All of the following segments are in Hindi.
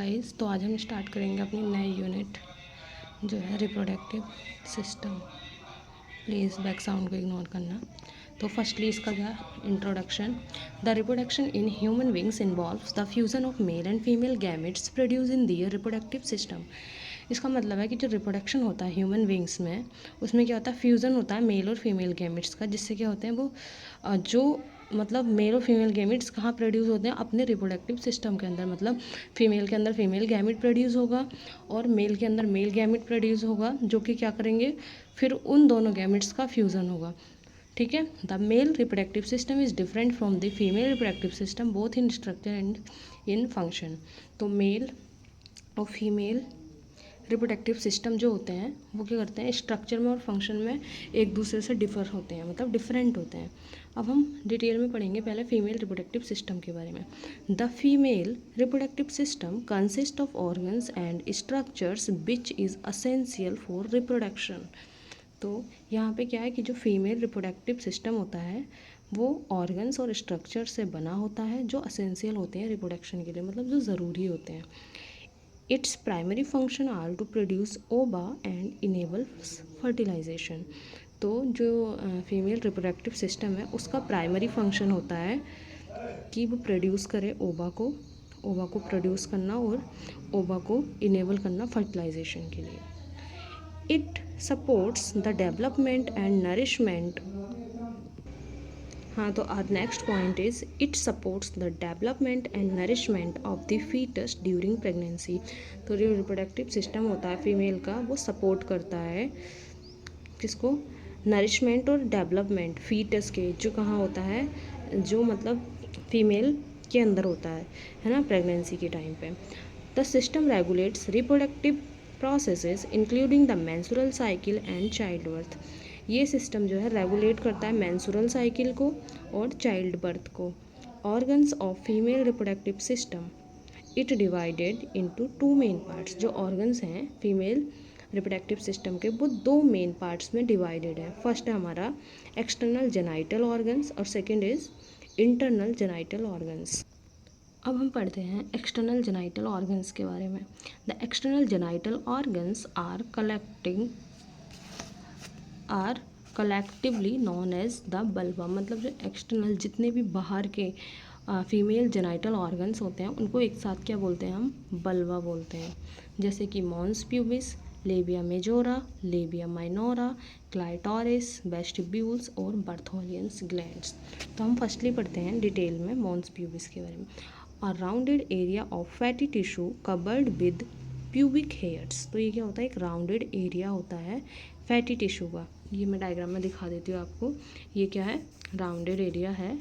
गाइस, तो आज हम स्टार्ट करेंगे अपनी नई यूनिट जो है reproductive system. Please back sound को इग्नोर करना। तो फर्स्टली इसका क्या introduction. The reproduction in human beings involves the fusion of male and female gametes produce in their reproductive system. इसका मतलब है कि जो रिप्रोडक्शन होता है ह्यूमन बींग्स में, उसमें क्या होता है, फ्यूज़न होता है मेल और फीमेल गैमेट्स का, जिससे क्या होते हैं वो जो मतलब मेल और फीमेल गैमेट्स कहाँ प्रोड्यूस होते हैं, अपने रिप्रोडक्टिव सिस्टम के अंदर। मतलब फीमेल के अंदर फीमेल गैमेट प्रोड्यूस होगा और मेल के अंदर मेल गैमेट प्रोड्यूस होगा, जो कि क्या करेंगे, फिर उन दोनों गैमेट्स का फ्यूज़न होगा। ठीक है। The male reproductive system is different from the female reproductive system both in structure and in function. तो मेल और फीमेल रिप्रोडक्टिव सिस्टम जो होते हैं वो क्या करते हैं, स्ट्रक्चर में और फंक्शन में एक दूसरे से डिफर होते हैं, मतलब डिफरेंट होते हैं। अब हम डिटेल में पढ़ेंगे पहले फीमेल रिप्रोडक्टिव सिस्टम के बारे में। The female reproductive system consist of organs and structures which is essential for reproduction. तो यहाँ पे क्या है कि जो फीमेल रिप्रोडक्टिव सिस्टम होता है वो ऑर्गन्स और स्ट्रक्चर से बना होता है, जो असेंशियल होते हैं रिप्रोडक्शन के लिए, मतलब जो ज़रूरी होते हैं। It's primary function are to produce ova and enable fertilisation. तो जो फीमेल रिप्रोडक्टिव सिस्टम है उसका प्राइमरी फंक्शन होता है कि वो प्रोड्यूस करे ओवा को प्रोड्यूस करना और ओवा को इनेबल करना फर्टिलाइजेशन के लिए। It supports the development and nourishment. हाँ, तो our next point is it supports the development and nourishment of the foetus during pregnancy. तो जो रिप्रोडक्टिव सिस्टम होता है फीमेल का वो सपोर्ट करता है किसको, नरिशमेंट और डेवलपमेंट फीटस के, जो कहाँ होता है, जो मतलब फीमेल के अंदर होता है ना, प्रेगनेंसी के टाइम पे। The system regulates reproductive processes including the menstrual cycle and child birth. ये सिस्टम जो है रेगुलेट करता है मेंस्ट्रुअल साइकिल को और चाइल्ड बर्थ को। Organs of female reproductive system, it divided into two main parts. जो ऑर्गन्स हैं फीमेल रिप्रोडक्टिव सिस्टम के वो दो मेन पार्ट्स में डिवाइडेड है। फर्स्ट है हमारा एक्सटर्नल जेनाइटल ऑर्गन्स और second is internal genital organs. अब हम पढ़ते हैं एक्सटर्नल जेनाइटल ऑर्गन्स के बारे में। The external genital organs are collectively known as the बल्बा। मतलब जो एक्सटर्नल जितने भी बाहर के फीमेल जेनाइटल ऑर्गन्स होते हैं उनको एक साथ क्या बोलते हैं, हम बल्बा बोलते हैं। जैसे कि mons pubis, labia majora, labia minora, clitoris, vestibules और बर्थोलियंस ग्लैंड्स। तो हम फर्स्टली पढ़ते हैं डिटेल में मॉन्स प्यूबिस के बारे में। अ rounded area of fatty tissue covered with pubic hairs. तो ये क्या होता है, एक राउंडेड एरिया होता है फैटी टिश्यू का। ये मैं डायग्राम में दिखा देती हूँ आपको। ये क्या है, राउंडेड एरिया है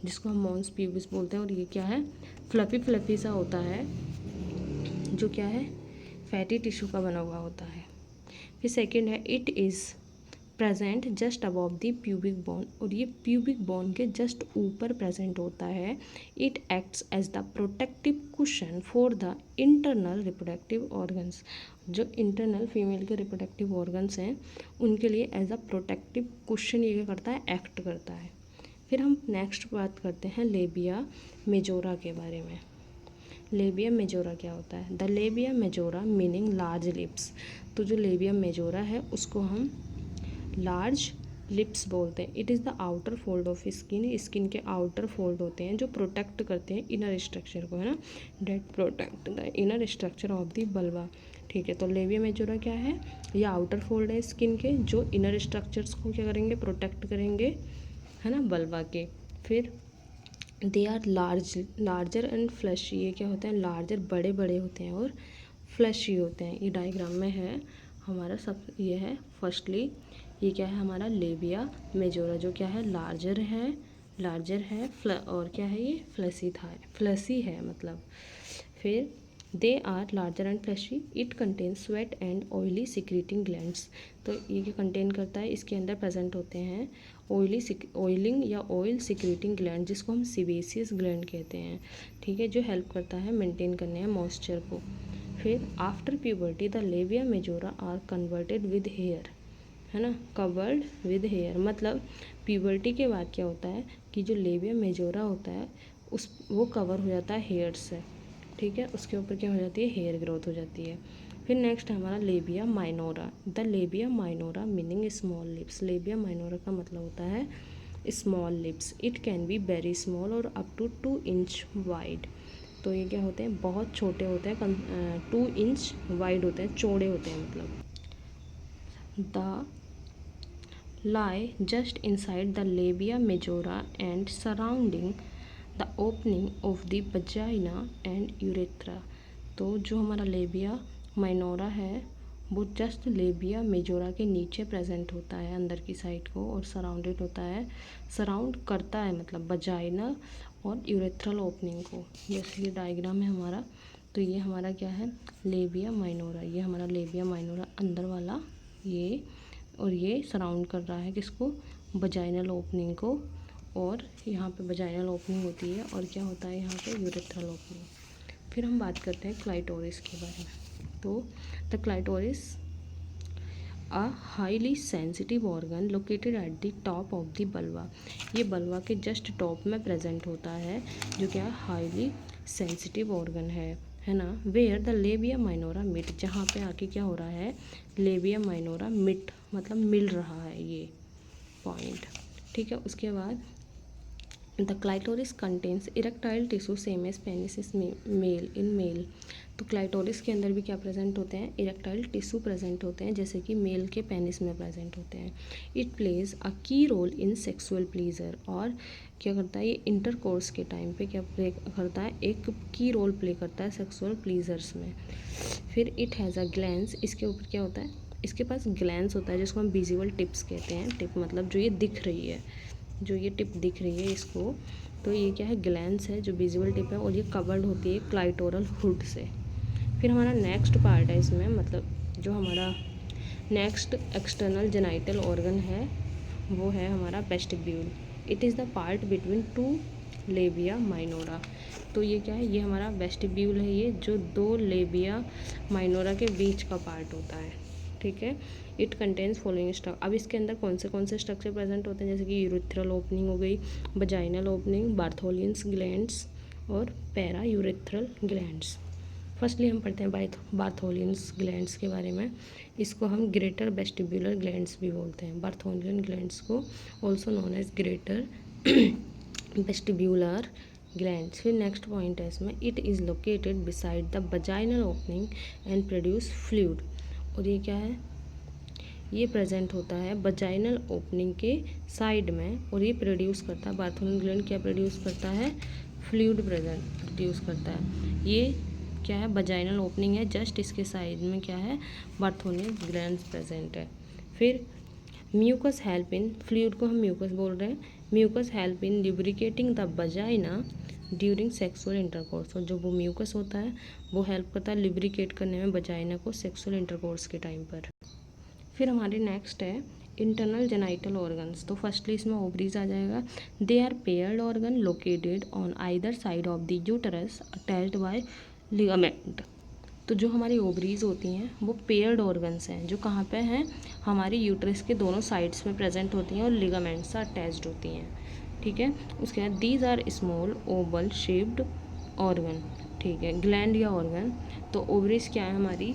जिसको हम मॉन्स प्यूबिस बोलते हैं। और ये क्या है, फ्लफी फ्लफी सा होता है जो क्या है, फैटी टिश्यू का बना हुआ होता है। फिर सेकंड है it is present just above the pubic bone. और ये प्यूबिक बोन के जस्ट ऊपर प्रेजेंट होता है। It acts as the protective cushion for the internal reproductive organs. जो इंटरनल फीमेल के रिप्रोडक्टिव ऑर्गन्स हैं उनके लिए एज अ प्रोटेक्टिव कुशन ये क्या करता है, एक्ट करता है। फिर हम नेक्स्ट बात करते हैं लेबिया मेजोरा के बारे में। लेबिया मेजोरा क्या होता है, the labia majora meaning large lips. तो जो लेबिया मेजोरा है उसको हम लार्ज लिप्स बोलते हैं। It is the outer fold of skin. Skin के आउटर फोल्ड होते हैं जो प्रोटेक्ट करते हैं इनर स्ट्रक्चर को, है ना, that protect the inner structure of the बल्बा। ठीक है। तो लेबिया मेजोरा क्या है, ये आउटर फोल्ड है स्किन के जो इनर स्ट्रक्चर्स को क्या करेंगे, प्रोटेक्ट करेंगे, है ना, बल्बा के। फिर they are larger and fleshy. ये क्या होते हैं, लार्जर बड़े बड़े होते हैं और फ्लैशी होते हैं। ये डायग्राम में है हमारा सब। ये है फर्स्टली, ये क्या है हमारा लेबिया मेजोरा जो क्या है, लार्जर है और क्या है ये, फ्लैसी है मतलब। फिर they are larger and fleshy. It contain sweat and oily secreting glands. तो ये क्या कंटेन करता है, इसके अंदर प्रेजेंट होते हैं ऑयलिंग या ऑयल सिक्रीटिंग ग्लैंड, जिसको हम सीबेसियस ग्लैंड कहते हैं। ठीक है, जो हेल्प करता है मेंटेन करने में मॉइस्चर को। फिर after puberty the labia majora are converted with hair, है ना, कवर्ड विद हेयर। मतलब प्यूबर्टी के बाद क्या होता है कि जो लेबिया मेजोरा होता है वो कवर हो जाता है हेयर से। ठीक है, उसके ऊपर क्या हो जाती है, हेयर ग्रोथ हो जाती है। फिर नेक्स्ट है हमारा labia minora. The labia minora meaning small lips. Labia minora का मतलब होता है small lips. It can be very small और अप टू 2 इंच वाइड। तो ये क्या होते हैं, बहुत छोटे होते हैं, 2 इंच वाइड होते हैं, चौड़े होते हैं मतलब। The lie just inside the labia majora and surrounding the opening of the vagina and urethra। तो जो हमारा लेबिया माइनोरा है वो जस्ट लेबिया मेजोरा के नीचे प्रेजेंट होता है अंदर की साइड को, और सराउंडेड होता है, सराउंड करता है मतलब वजाइना और यूरेथ्रल ओपनिंग को। जैसे ये डायग्राम है हमारा, तो ये हमारा क्या है, लेबिया माइनोरा। ये हमारा लेबिया माइनोरा अंदर वाला ये, और ये सराउंड कर रहा है किसको, वजाइनल ओपनिंग को। और यहाँ पे वजाइनल ओपनिंग होती है और क्या होता है यहाँ पे, यूरेथ्रल ओपनिंग। फिर हम बात करते हैं क्लाइटोरिस के बारे में। तो the clitoris a highly sensitive organ located at the top of the vulva. ये बल्वा के जस्ट टॉप में प्रेजेंट होता है, जो क्या हाईली सेंसिटिव ऑर्गन है ना। वेयर द लेबिया माइनोरा मिट, जहाँ पे आके क्या हो रहा है, लेबिया माइनोरा मिट मतलब मिल रहा है ये पॉइंट, ठीक है। उसके बाद the clitoris contains erectile tissue same as penis is male in male. तो क्लाइटोरिस के अंदर भी क्या प्रेजेंट होते हैं, इरेक्टाइल टिश्यू प्रेजेंट होते हैं, जैसे कि मेल के पेनिस में प्रेजेंट होते हैं। इट प्लेज अ की रोल इन सेक्सुअल प्लीजर, और क्या करता है ये इंटरकोर्स के टाइम पे क्या प्ले करता है, एक की रोल प्ले करता है सेक्सुअल प्लीजर्स में। फिर इट हैज़ अ ग्लैंस, इसके ऊपर क्या होता है, इसके पास ग्लैंस होता है जिसको हम विजिबल टिप्स कहते हैं। टिप मतलब जो ये दिख रही है, जो ये टिप दिख रही है इसको, तो ये क्या है, ग्लैंस है जो विजिबल टिप है, और ये कवर्ड होती है क्लाइटोरल हुड से। फिर हमारा नेक्स्ट पार्ट है इसमें, मतलब जो हमारा नेक्स्ट एक्सटर्नल जेनाइटल ऑर्गन है वो है हमारा vestibule. It is the part between 2 labia minora. तो ये क्या है, ये हमारा वेस्टिब्यूल है, ये जो 2 लेबिया माइनोरा के बीच का पार्ट होता है, ठीक है। It contains following structure. अब इसके अंदर कौन से स्ट्रक्चर प्रेजेंट होते हैं, जैसे कि यूरेथ्रल ओपनिंग हो गई, वजाइनल ओपनिंग, बार्थोलियंस ग्लैंड्स और पैरा यूरेथ्रल ग्लैंड्स। फर्स्टली हम पढ़ते हैं बार्थोलियंस ग्लैंड्स के बारे में। इसको हम ग्रेटर वेस्टिब्यूलर ग्लैंड्स भी बोलते हैं। बार्थोलियन ग्लैंड्स को also known as greater vestibular glands. फिर नेक्स्ट पॉइंट है इसमें, it is located beside the vaginal opening and produce fluid. और ये क्या है, ये प्रेजेंट होता है वजाइनल ओपनिंग के साइड में, और ये प्रोड्यूस करता है, बार्थोलियन ग्लैंड क्या प्रोड्यूस करता है, फ्लूइड प्रोड्यूस करता है। ये क्या है, वजाइनल ओपनिंग है, जस्ट इसके साइड में क्या है, बार्थोलियन ग्लैंड्स प्रेजेंट है। फिर म्यूकस हेल्प इन, फ्लूइड को हम म्यूकस बोल रहे हैं, mucus help in lubricating the vagina during sexual intercourse. और जो वो म्यूकस होता है वो हेल्प करता है लिब्रिकेट करने में वजाइना को सेक्सुअल इंटरकोर्स के टाइम पर। फिर हमारे नेक्स्ट है इंटरनल जेनाइटल ऑर्गन्स। तो फर्स्टली इसमें ओवरीज आ जाएगा। They are paired organ located on either side of the uterus attached by ligament. तो जो हमारी ओवरीज होती हैं वो पेयर्ड ऑर्गन्स हैं, जो कहाँ पे हैं, हमारी यूटरस के दोनों साइड्स में प्रेजेंट होती हैं और लिगामेंट से अटैच्ड होती हैं, ठीक है। उसके बाद these are small oval shaped organ, ठीक है, ग्लैंड या ऑर्गन। तो ओवरीज क्या है हमारी,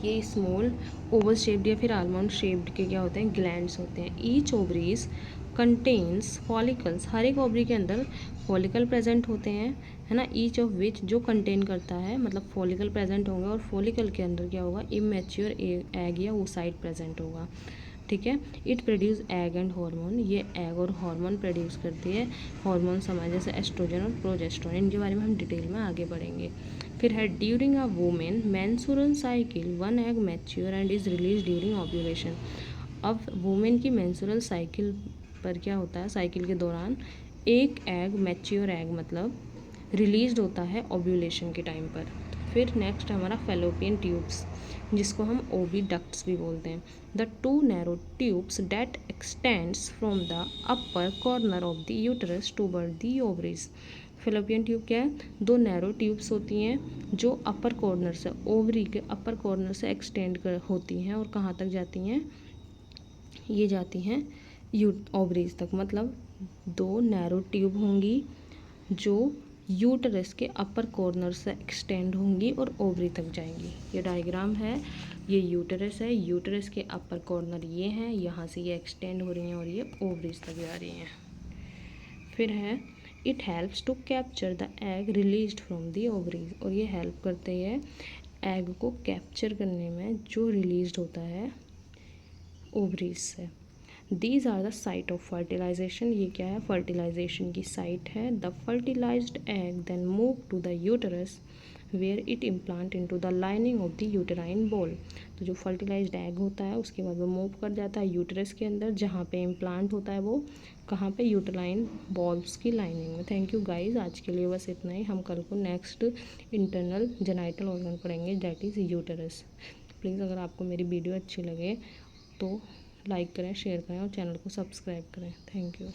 ये स्मॉल ओवल शेप्ड या फिर आलमंड शेप्ड के क्या होते हैं, ग्लैंड्स होते हैं। ईच ओवरीज कंटेन्स फॉलिकल्स, हर एक ओवरी के अंदर फॉलिकल प्रेजेंट होते हैं, है ना। ईच ऑफ विच जो कंटेन करता है, मतलब फॉलिकल प्रेजेंट होगा, और फॉलिकल के अंदर क्या होगा, इमेच्योर एग या oocyte प्रेजेंट होगा, ठीक है। It produce egg and hormone, ये एग और हार्मोन प्रोड्यूस करती है। हार्मोन हमारे जैसे एस्ट्रोजन और प्रोजेस्टेरोन, इनके बारे में हम डिटेल में आगे बढ़ेंगे। फिर है during a women menstrual cycle 1 egg mature and is release during ovulation. अब वुमेन की मेंस्ट्रुअल साइकिल पर क्या होता है, साइकिल के दौरान एक एग, मैच्योर एग मतलब रिलीज होता है ओव्यूलेशन के टाइम पर। फिर नेक्स्ट हमारा फेलोपियन ट्यूब्स, जिसको हम ओविडक्ट्स भी बोलते हैं। The 2 narrow tubes that extends from the upper corner of the uterus toward the ovaries. Fallopian tube क्या है, 2 नैरो ट्यूब्स होती हैं जो अपर कॉर्नर से, ओवरी के अपर कॉर्नर से एक्सटेंड होती हैं, और कहाँ तक जाती हैं, ये जाती हैं ओवरीज तक। मतलब 2 नैरो ट्यूब होंगी जो यूटरस के अपर कॉर्नर से एक्सटेंड होंगी और ओवरी तक जाएंगी। ये डायग्राम है, ये यूटरस है, यूटरस के अपर कॉर्नर ये हैं, यहाँ से ये एक्सटेंड हो रही हैं और ये ओवरीज तक जा रही हैं। फिर है it helps to capture the egg released from the ovaries, और ये हेल्प करते हैं एग को कैप्चर करने में जो रिलीज्ड होता है ओवरीज से। These are the site of fertilisation, ये क्या है, फर्टिलाइजेशन की साइट है। The fertilised egg then move to the uterus where it implant into the lining of the uterine wall. तो जो फर्टिलाइज्ड एग होता है उसके बाद वो मूव कर जाता है यूटरस के अंदर, जहाँ पे इम्प्लांट होता है वो कहाँ पे, यूटेराइन बॉल्स की लाइनिंग में। थैंक यू गाइज, आज के लिए बस इतना ही। हम कल को नेक्स्ट इंटरनल जेनाइटल ऑर्गन पढ़ेंगे, दैट इज़ यूटरस। प्लीज़ अगर आपको मेरी वीडियो अच्छी लगे तो लाइक करें, शेयर करें और चैनल को सब्सक्राइब करें। Thank you.